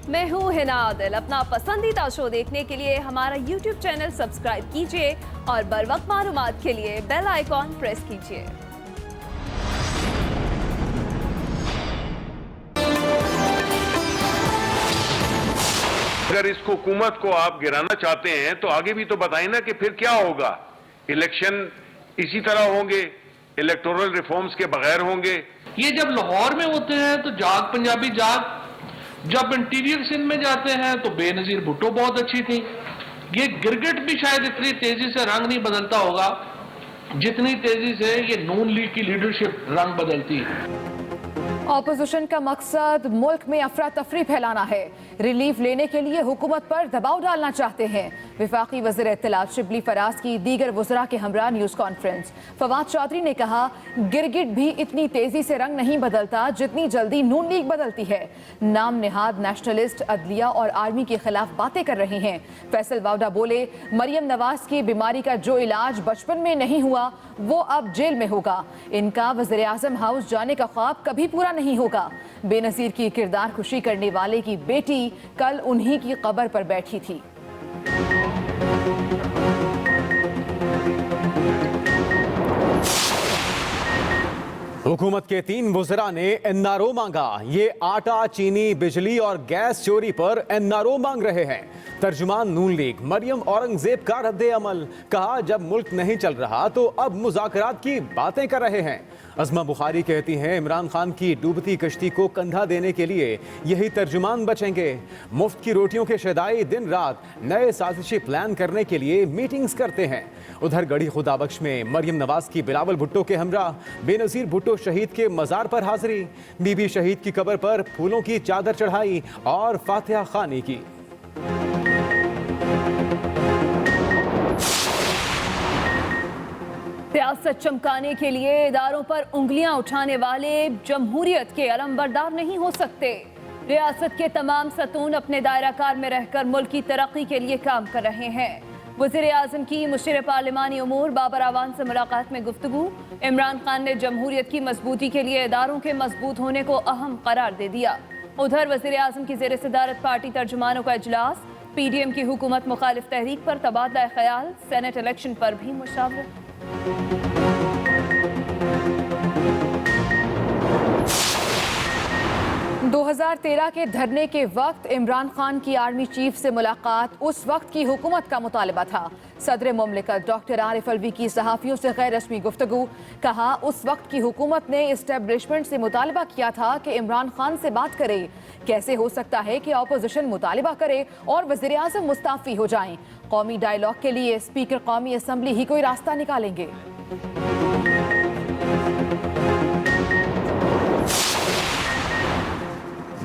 मैं हूँ हिना आदिल। अपना पसंदीदा शो देखने के लिए हमारा YouTube चैनल सब्सक्राइब कीजिए और बर वक्त मालूमात के लिए बेल आइकॉन प्रेस कीजिए। अगर इस हुकूमत को आप गिराना चाहते हैं तो आगे भी तो बताएं ना कि फिर क्या होगा। इलेक्शन इसी तरह होंगे, इलेक्टोरल रिफॉर्म्स के बगैर होंगे। ये जब लाहौर में होते हैं तो जाग पंजाबी जाग, जब इंटीरियर सिंध में जाते हैं तो बेनजीर भुट्टो बहुत अच्छी थी। ये गिरगिट भी शायद इतनी तेजी से रंग नहीं बदलता होगा जितनी तेजी से ये नून लीग की लीडरशिप रंग बदलती है। ऑपोजिशन का मकसद मुल्क में अफरा तफरी फैलाना है। रिलीफ लेने के लिए हुकूमत पर दबाव डालना चाहते हैं। विफाकी वज़ीर इत्तलात शिबली फराज की दीगर वज़रा के हमरा न्यूज़ कॉन्फ्रेंस। फवाद चौधरी ने कहा, गिरगिट भी इतनी तेजी से रंग नहीं बदलता जितनी जल्दी नून लीग बदलती है। नाम निहाद नेशनलिस्ट अदलिया और आर्मी के खिलाफ बातें कर रहे हैं। फैसल वावडा बोले, मरियम नवाज की बीमारी का जो इलाज बचपन में नहीं हुआ वो अब जेल में होगा। इनका वज़ीर आज़म हाउस जाने का ख्वाब कभी पूरा नहीं होगा। बेनज़ीर की किरदार खुशी करने वाले की बेटी कल उन्हीं की कब्र पर बैठी थी। हुकूमत के 3 वज़रा ने एनआरओ मांगा। ये आटा, चीनी, बिजली और गैस चोरी पर एनआरओ मांग रहे हैं। तर्जुमान नून लीग मरियम औरंगजेब का रद्दे अमल, कहा जब मुल्क नहीं चल रहा तो अब मुज़ाकरात की बातें कर रहे हैं। अज़मा बुखारी कहती हैं, इमरान खान की डूबती कश्ती को कंधा देने के लिए यही तर्जुमान बचेंगे। मुफ्त की रोटियों के शदाई दिन रात नए साजिशी प्लान करने के लिए मीटिंग्स करते हैं। उधर गढ़ी खुदाबख्श में मरियम नवाज की बिलावल भुट्टो के हमरा बेनज़ीर भुट्टो शहीद के मज़ार पर हाजिरी। बीबी शहीद की कब्र पर फूलों की चादर चढ़ाई और फातिहा खानी की। सियासत चमकाने के लिए इदारों पर उंगलियां उठाने वाले जमहूरियत के अलमबरदार नहीं हो सकते। रियासत के तमाम सतून अपने दायराकार में रहकर मुल्क की तरक्की के लिए काम कर रहे हैं। वज़ीर आज़म की मुशीर पार्लिमानी उमूर बाबर आवान से मुलाकात में गुफ्तगू। इमरान खान ने जमहूरियत की मजबूती के लिए इदारों के मजबूत होने को अहम करार दे दिया। उधर वज़ीर आज़म की ज़ेर सदारत पार्टी तर्जुमानों का इजलास। PDM की हुकूमत मुखालिफ तहरीक पर तबादला ख्याल। सेनेट इलेक्शन पर भी मुशावरत। 2013 के धरने के वक्त इमरान खान की आर्मी चीफ से मुलाकात उस वक्त की हुकूमत का मुतालबा था। सदर मुमलिकत डॉक्टर आरिफ अलवी की सहाफ़ियों से गैर रस्मी गुफ्तगू। कहा, उस वक्त की हुकूमत ने इस्टेब्लिशमेंट से मुतालबा किया था कि इमरान खान से बात करे। कैसे हो सकता है कि अपोजिशन मुतालबा करे और वज़ीर आज़म मुस्ताफ़ी हो जाएं? कौमी डायलॉग के लिए स्पीकर कौमी असम्बली ही कोई रास्ता निकालेंगे।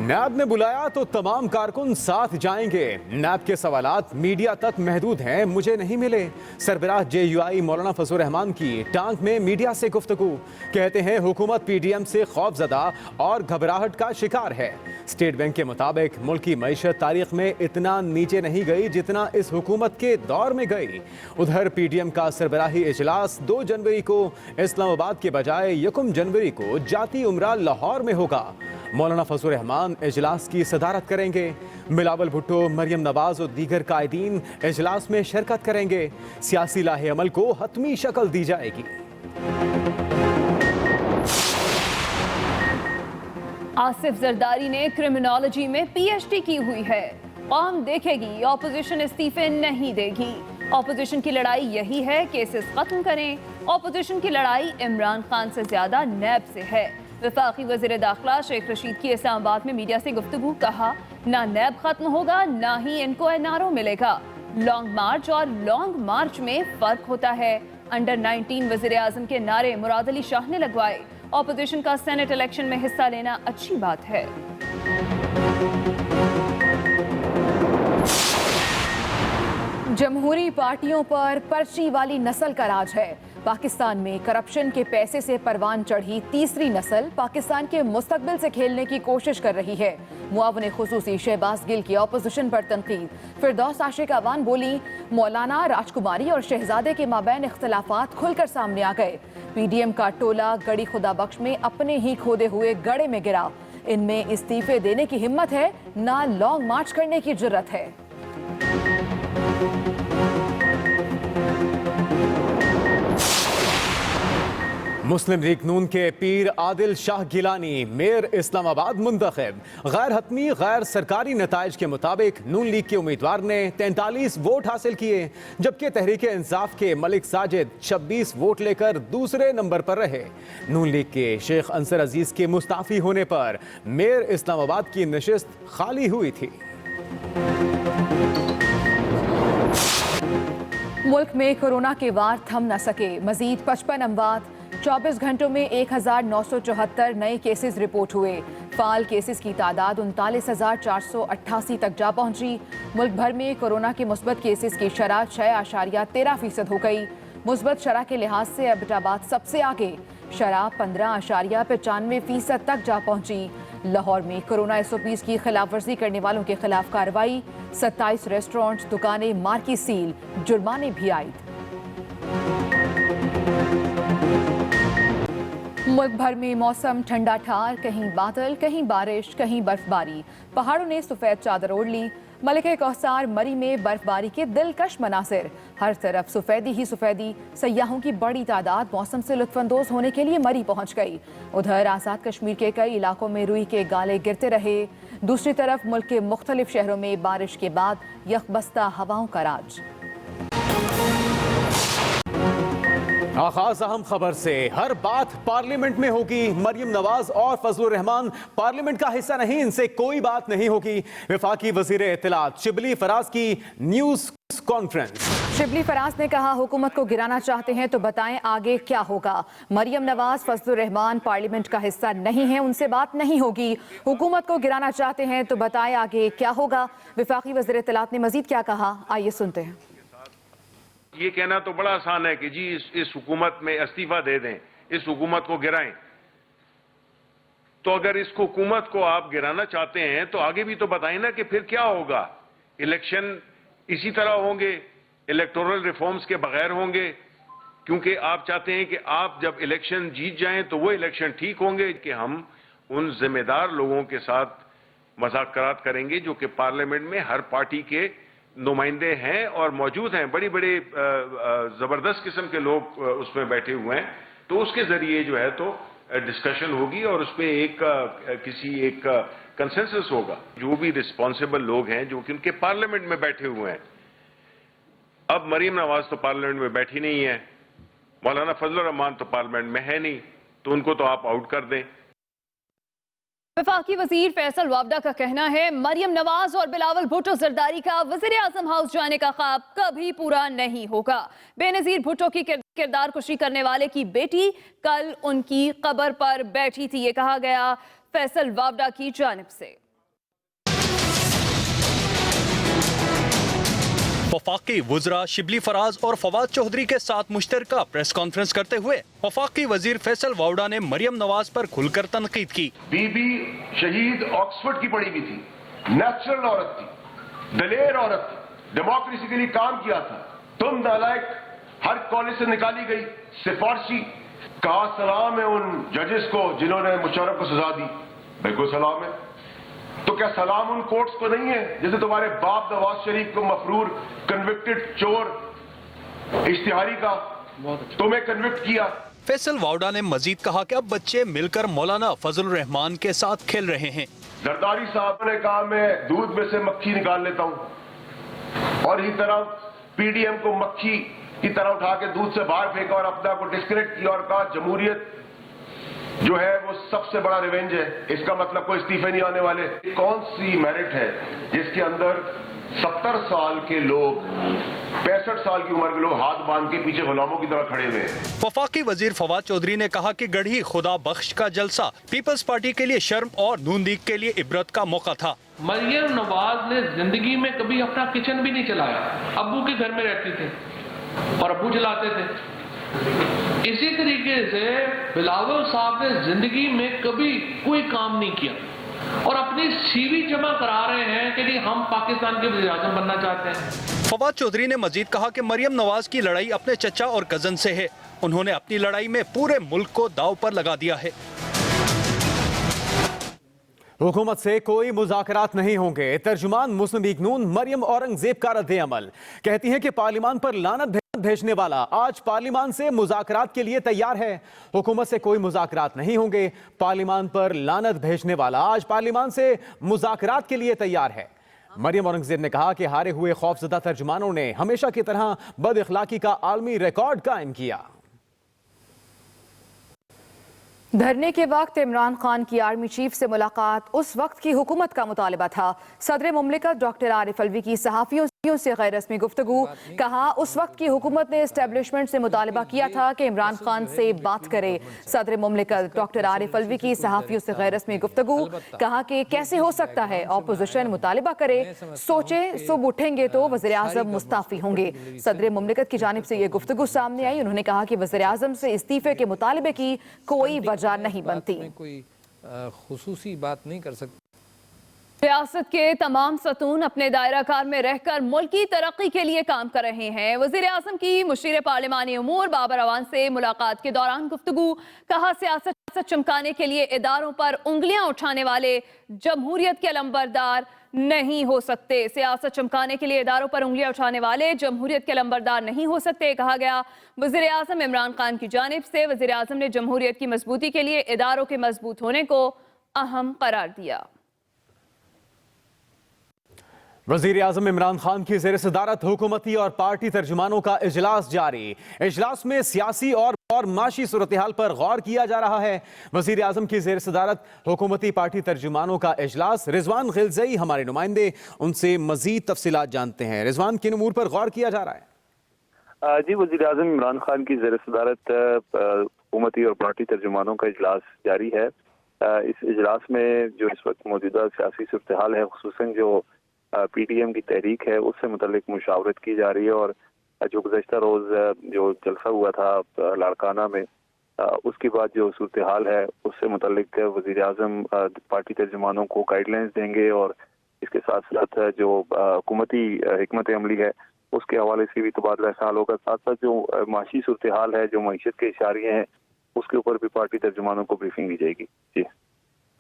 नैब ने बुलाया तो तमाम कारकुन साथ जाएंगे। नैब के सवालात मीडिया तक महदूद हैं, मुझे नहीं मिले। सरबराह JUI मौलाना फजल रहमान की टांग में मीडिया से गुफ्तगू। कहते हैं हुकूमत PDM से खौफजदा और घबराहट का शिकार है। स्टेट बैंक के मुताबिक मुल्क की मईशत तारीख में इतना नीचे नहीं गई जितना इस हुकूमत के दौर में गई। उधर PDM का सरबराही इजलास 2 जनवरी को इस्लामाबाद के बजाय 1 जनवरी को जाती उमरा लाहौर में होगा। मौलाना फजल रहमान इजलास की सदारत करेंगे। बिलावल भुट्टो, मरियम नवाज और दीगर कायदीन इजलास में शिरकत करेंगे। सियासी लाहे अमल को हतमी शक्ल दी जाएगी। आसिफ जरदारी ने क्रिमिनोलॉजी में PhD की हुई है। कौम देखेगी, ऑपोजिशन इस्तीफे नहीं देगी। ऑपोजिशन की लड़ाई यही है, केसेस खत्म करें। ऑपोजिशन की लड़ाई इमरान खान से ज्यादा नैब से है। वफाकी वज़ीर दाखिला शेख रशीद की इस्लामाबाद में मीडिया से गुफ्तगू। कहा, ना नैब खत्म होगा ना ही इनको NRO मिलेगा। लॉन्ग मार्च और लॉन्ग मार्च में फर्क होता है। अंडर 19 वज़ीर आज़म के नारे मुराद अली शाह ने लगवाए। ऑपोजिशन का सेनेट इलेक्शन में हिस्सा लेना अच्छी बात है। जमहूरी पार्टियों पर पर्ची वाली नस्ल का राज है। पाकिस्तान में करप्शन के पैसे से परवान चढ़ी तीसरी नस्ल पाकिस्तान के मुस्तकबिल से खेलने की कोशिश कर रही है। मुआवन खुसूसी शहबाज गिल की ऑपोजिशन पर तनकीद। फिरदौस आशिक अवान बोली, मौलाना राजकुमारी और शहजादे के माबैन इख्तलाफात खुलकर सामने आ गए। PDM का टोला गढ़ी खुदाबख्श में अपने ही खोदे हुए गड़े में गिरा। इनमें इस्तीफे देने की हिम्मत है, ना लॉन्ग मार्च करने की जुर्रत है। मुस्लिम लीग नून के पीर आदिल शाह गिलानी मेयर इस्लामाबाद मुंतखब। गैर हतमी गैर सरकारी नताइज के मुताबिक नून लीग के उम्मीदवार ने 43 वोट हासिल किए, जबकि तहरीक इंसाफ के मलिक साजिद 26 वोट लेकर दूसरे नंबर पर रहे। नून लीग के शेख अंसर अजीज के मुस्ताफी होने पर मेयर इस्लामाबाद की नशिस्त खाली हुई थी। मुल्क में कोरोना के वार थम न सके, मजीद 55 अमवात। 24 घंटों में 1974 नए केसेस रिपोर्ट हुए। फाल केसेस की तादाद 39,488 तक जा पहुंची। मुल्क भर में कोरोना के मुस्बत केसेस की शरह 6.13% हो गई। मुस्बत शरह के लिहाज से एबटाबाद सबसे आगे, शरह 15.95% तक जा पहुंची। लाहौर में कोरोना SOPs की खिलाफ वर्जी करने वालों के खिलाफ कार्रवाई। 27 रेस्टोरेंट, दुकानें, मार्की सील, जुर्माने भी आयद। मुल्क भर में मौसम ठंडा ठार, कहीं बादल, कहीं बारिश, कहीं बर्फबारी। पहाड़ों ने सफेद चादर ओढ़ ली। मलिके कौसार मरी में बर्फबारी के दिलकश मनासिर, हर तरफ सफेदी ही सफेदी। सयाहों की बड़ी तादाद मौसम से लुत्फानंदोज होने के लिए मरी पहुंच गई। उधर आज़ाद कश्मीर के कई इलाकों में रुई के गाले गिरते रहे। दूसरी तरफ मुल्क के मुख्तलिफ शहरों में बारिश के बाद यकबस्ता हवाओं का राज। आगाज अहम खबर से। हर बात पार्लियामेंट में होगी। मरियम नवाज और फजलुर रहमान पार्लियामेंट का हिस्सा नहीं, इनसे कोई बात नहीं होगी। वफाकी वजीर इत्तलात शिबली फराज की न्यूज कॉन्फ्रेंस। शिबली फराज ने कहा, हुकूमत को गिराना चाहते हैं तो बताएं आगे क्या होगा। मरियम नवाज, फजलुर रहमान पार्लियामेंट का हिस्सा नहीं है, उनसे बात नहीं होगी। हुकूमत को गिराना चाहते हैं तो बताएं आगे क्या होगा। वफाकी वजीर इत्तलात ने मजीद क्या कहा, आइए सुनते हैं। ये कहना तो बड़ा आसान है कि जी इस हुकूमत में इस्तीफा दे दें, इस हुकूमत को गिराएं। तो अगर इस हुकूमत को आप गिराना चाहते हैं तो आगे भी तो बताएं ना कि फिर क्या होगा। इलेक्शन इसी तरह होंगे, इलेक्टोरल रिफॉर्म्स के बगैर होंगे, क्योंकि आप चाहते हैं कि आप जब इलेक्शन जीत जाएं तो वो इलेक्शन ठीक होंगे कि हम उन जिम्मेदार लोगों के साथ मुज़ाकरात करेंगे जो कि पार्लियामेंट में हर पार्टी के नुमाइंदे हैं और मौजूद हैं। बड़ी बड़ी जबरदस्त किस्म के लोग उसमें बैठे हुए हैं। तो उसके जरिए जो है तो डिस्कशन होगी और उसमें किसी एक कंसेंसस होगा। जो भी रिस्पॉन्सिबल लोग हैं जो कि उनके पार्लियामेंट में बैठे हुए हैं, अब मरीम नवाज तो पार्लियामेंट में बैठी नहीं है, मौलाना फजलुर रहमान तो पार्लियामेंट में है नहीं, तो उनको तो आप आउट कर दें। वफाकी वजीर फैसल वावडा का कहना है, मरियम नवाज और बिलावल भुट्टो जरदारी का वजीर आजम हाउस जाने का ख्वाब कभी पूरा नहीं होगा। बेनजीर भुट्टो की किरदार कुशी करने वाले की बेटी कल उनकी कब्र पर बैठी थी, ये कहा गया फैसल वावडा की जानिब से। वफाकी वुज़रा शिबली फराज और फवाद चौधरी के साथ मुश्तरका प्रेस कॉन्फ्रेंस करते हुए वफाकी वजीर फैसल वावडा ने मरियम नवाज पर खुलकर तनकीद की। बीबी शहीद ऑक्सफोर्ड की पढ़ी हुई थी, नेचुरल औरत थी, दलेर औरत थी, डेमोक्रेसी के लिए काम किया था। तुम नालायक हर कॉलेज से निकाली गई सिफारशी। कहा सलाम है उन जजेस को जिन्होंने मुशर्रफ को सजा दी, बिल्कुल सलाम है। तो क्या सलाम उन कोर्ट्स को नहीं है जैसे तुम्हारे बाप नवाज शरीफ को मफरूर कन्विक्टेड चोर इश्तिहारी का तुम्हें कन्विक्ट किया। फैसल वावडा ने मजीद कहा कि अब बच्चे मिलकर मौलाना फजलुर रहमान के साथ खेल रहे हैं। जरदारी साहब ने कहा मैं दूध में से मक्खी निकाल लेता हूं, और इसी तरह पीडीएम को मक्खी की तरह उठा के दूध से बाहर फेंका और अपना को डिस्कनेक्ट किया और कहा जमहूरियत जो है वो सबसे बड़ा रिवेंज है, इसका मतलब कोई इस्तीफे नहीं आने वाले। कौन सी मेरिट है जिसके अंदर 70 साल के लोग, 65 साल की उम्र के लोग हाथ बांध के पीछे गुलामों की तरह खड़े हुए हैं। वफाकी वजीर फवाद चौधरी ने कहा कि गढ़ी खुदा बख्श का जलसा पीपल्स पार्टी के लिए शर्म और नून लीग के लिए इबरत का मौका था। मरियम नवाज ने जिंदगी में कभी अपना किचन भी नहीं चलाया। अब्बू के घर में रहती थी और अब्बू चलाते थे। इसी तरीके से बिलावल साहब ने जिंदगी में कभी कोई काम नहीं किया और अपनी सीवी जमा करा रहे हैं कि हम पाकिस्तान के वज़ीर आज़म बनना चाहते हैं। फवाद चौधरी ने मजीद कहा कि मरियम नवाज की लड़ाई अपने चचा और कजन से है। उन्होंने अपनी लड़ाई में पूरे मुल्क को दांव पर लगा दिया है। हुकूमत से कोई मुज़ाकरात नहीं होंगे। तर्जुमान मुस्लिम लीग नून मरियम औरंगजेब का रद्द-ए-अमल। कहती हैं कि पार्लियामान पर लानत भेजने वाला आज पार्लियामान से मुज़ाकरात के लिए तैयार है। हुकूमत से कोई मुज़ाकरात नहीं होंगे। पार्लियामान पर लानत भेजने वाला आज पार्लियामान से मुज़ाकरात के लिए तैयार है। मरियम औरंगजेब ने कहा कि हारे हुए खौफजदा तर्जुमानों ने हमेशा की तरह बदअखलाकी का आलमी रिकॉर्ड कायम किया। धरने के वक्त इमरान खान की आर्मी चीफ से मुलाकात उस वक्त की हुकूमत का मुतालिबा था। सदर मुमलिकत डॉक्टर आरिफ अलवी की सहाफ़ियों से गैर रस्मी गुफ्तगू। कहा उस वक्त की हुकूमत ने एस्टेब्लिशमेंट से मुतालिबा किया था कि इमरान खान से बात करे। सदर मुमलिकत डॉक्टर आरिफ अलवी की सहाफ़ियों से गैर रस्मी गुफ्तगू। कहा कि कैसे हो सकता है ऑपोजिशन मुतालिबा करे, सोचे सुबह उठेंगे तो वज़ीर आज़म मुस्ताफ़ी होंगे। सदर मुमलिकत की जानिब से ये गुफ्तगू सामने आई। उन्होंने कहा कि वज़ीर आज़म से इस्तीफे के मुतालिबे की कोई वजह नहीं बनती। कोई खुसूसी बात नहीं कर सकती। रियासत के तमाम सतून अपने दायरा कार में रहकर मुल्क की तरक्की के लिए काम कर रहे हैं। वज़ीर आज़म की मुशीर पार्लिमानी उमूर बाबर अवान से मुलाकात के दौरान गुफ्तगू। कहा सियासत चमकाने के लिए इदारों पर उंगलियां उठाने वाले जमहूरियत के लंबरदार नहीं हो सकते। सियासत चमकाने के लिए इदारों पर उंगलियां उठाने वाले जमहूरियत के लंबरदार नहीं हो सकते। कहा गया वज़ीर आज़म इमरान खान की जानिब से वज़ीर आज़म ने जमहूरियत की मजबूती के लिए इदारों के मजबूत होने को अहम करार दिया। वज़ीर आज़म इमरान खान की ज़ेर सदारत हुकूमती और पार्टी तर्जुमानों का इजलास जारी। इजलास में सियासी और माशी सूरत हाल पर गौर किया जा रहा है। वज़ीर आज़म की ज़ेर सदारत हुकूमती पार्टी तर्जुमानों का इजलास। रिजवान गिलज़ई हमारे नुमाइंदे, उनसे मज़ीद तफसीलात जानते हैं। रिजवान, किन उमूर पर गौर किया जा रहा है? जी, वज़ीर आज़म इमरान खान की ज़ेर सदारत हुकूमती और पार्टी तर्जुमानों का इजलास जारी है। इस इजलास में जो इस वक्त मौजूदा सियासी सूरत हाल है, खुसूसन जो PTM की तहरीक है, उससे मुतल्लिक मुशावरत की जा रही है। और जो गुज़श्ता रोज़ जो जलसा हुआ था लाड़काना में, उसके बाद जो सूरत हाल है उससे मुतल्लिक वज़ीर आज़म पार्टी तर्जुमानों को गाइडलाइंस देंगे। और इसके साथ साथ जो हुकूमती हिकमत अमली है उसके हवाले से भी तबादला ख्याल होगा। साथ साथ जो माशी सूरत हाल है, जो मईशत के इशारे हैं, उसके ऊपर भी पार्टी तर्जुमानों को ब्रीफिंग दी जाएगी। जी,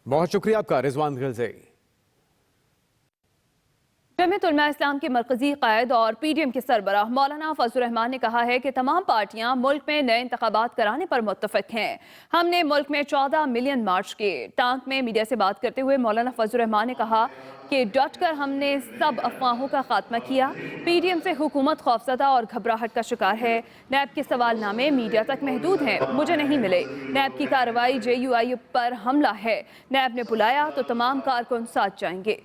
बहुत शुक्रिया आपका रिजवान गिलज़ई। जमीयत उलमा इस्लाम के मरकजी कायद और PDM के सरबराह मौलाना फजल रहमान ने कहा है कि तमाम पार्टियां मुल्क में नए इंतखाबात कराने पर मुत्तफिक हैं। हमने मुल्क में 14 मिलियन मार्च किए। टांक में मीडिया से बात करते हुए मौलाना फजल रहमान ने कहा कि डट कर हमने सब अफवाहों का खात्मा किया। PDM से हुकूमत खौफजदा और घबराहट का शिकार है। नैब के सवालनामे मीडिया तक महदूद हैं, मुझे नहीं मिले। नैब की कार्रवाई JUI पर हमला है। नैब ने बुलाया तो तमाम कारकुन साथ जाएंगे।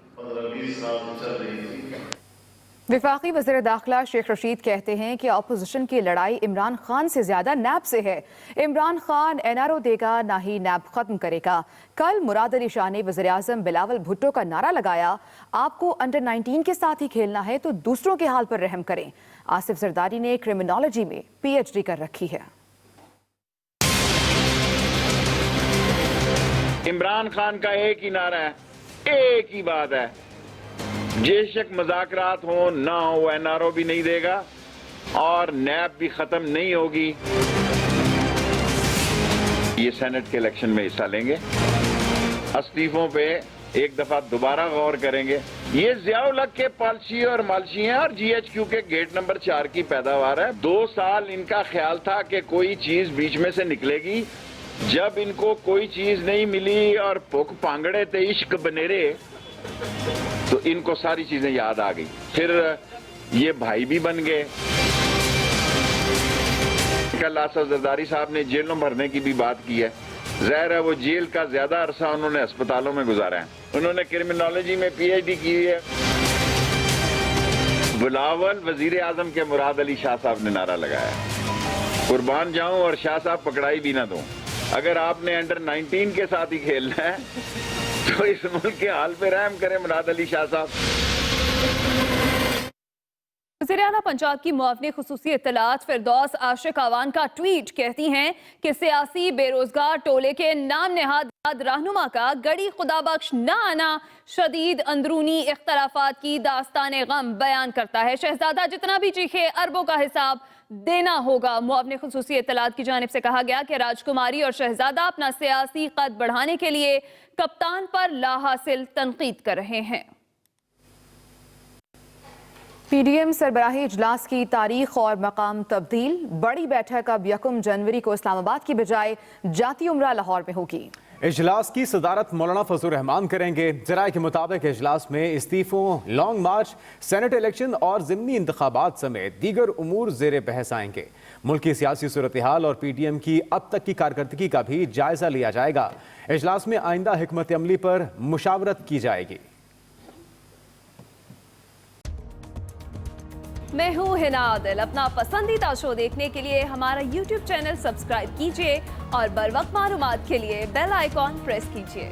विफाकी वज़ीर दाखिला शेख रशीद कहते हैं कि अपोजिशन की लड़ाई इमरान खान से ज्यादा नैब से है। इमरान खान NRO देगा, ना ही नैब खत्म करेगा। कल मुराद अली शाह ने वज़ीर आज़म बिलावल भुट्टो का नारा लगाया, आपको अंडर 19 के साथ ही खेलना है तो दूसरों के हाल पर रहम करें। आसिफ जरदारी ने क्रिमिनोलॉजी में PhD कर रखी है। इमरान खान का एक ही नारा है, एक ही बात है, बेशक मुज़ाकरात हो ना हो, NRO भी नहीं देगा और नैब भी खत्म नहीं होगी। ये सेनेट के इलेक्शन में हिस्सा लेंगे, इस्तीफों पे एक दफा दोबारा गौर करेंगे। ये ज़ियाउल हक के पॉलिसी और मालशी हैं और GHQ के गेट नंबर 4 की पैदावार है। 2 साल इनका ख्याल था कि कोई चीज बीच में से निकलेगी। जब इनको कोई चीज नहीं मिली और पुख पांगड़े ते इश्क बनेरे, तो इनको सारी चीजें याद आ गई। फिर ये भाई भी बन गए। कल आसिफ जरदारी साहब ने जेलों भरने की भी बात की है। ज़ाहिर है वो जेल का ज्यादा अरसा उन्होंने अस्पतालों में गुजारा है। उन्होंने क्रिमिनोलॉजी में PhD की है। बिलावल वजीर आजम के मुराद अली शाह साहब ने नारा लगाया, कुर्बान जाऊं और शाह साहब पकड़ाई भी ना दूं। अगर आपने अंडर 19 के साथ ही खेलना है तो इस मुल्क के हाल पे रहम करें मुराद अली शाह साहब। वज़ीर-ए-आला पंजाब की मुआवनी खुसूसी इत्तलात फिरदौस आशिक अवान का ट्वीट कहती हैं कि सियासी बेरोजगार टोले के नाम नेहाद रहनुमा का गड़ी खुदाबख्श न आना शदीद अंदरूनी इख्तलाफात की दास्तान गम बयान करता है। शहजादा जितना भी चीखे अरबों का हिसाब देना होगा। मुआवनी खुसूसी इत्तलात की जानिब से कहा गया कि राजकुमारी और शहजादा अपना सियासी कद बढ़ाने के लिए कप्तान पर लाहासिल तनकीद कर रहे हैं। पीडीएम सरबराही इजलास की तारीख और मकाम तब्दील। बड़ी बैठक अब 1 जनवरी को इस्लामाबाद की बजाय जाती उम्रा लाहौर में होगी। इजलास की सदारत मौलाना फजल रहमान करेंगे। जराये के मुताबिक इजलास में इस्तीफों, लॉन्ग मार्च, सेनेट इलेक्शन और ज़िमनी इंतखाबात समेत दीगर उमूर ज़ेर बहस आएंगे। मुल्क की सियासी सूरत हाल और पीडीएम की अब तक की कारकर्दगी का भी जायजा लिया जाएगा। इजलास में आइंदा हिकमत अमली पर मुशावरत की जाएगी। मैं हूँ हिना आदिल। अपना पसंदीदा शो देखने के लिए हमारा YouTube चैनल सब्सक्राइब कीजिए और बर वक्त मालूमात के लिए बेल आइकॉन प्रेस कीजिए।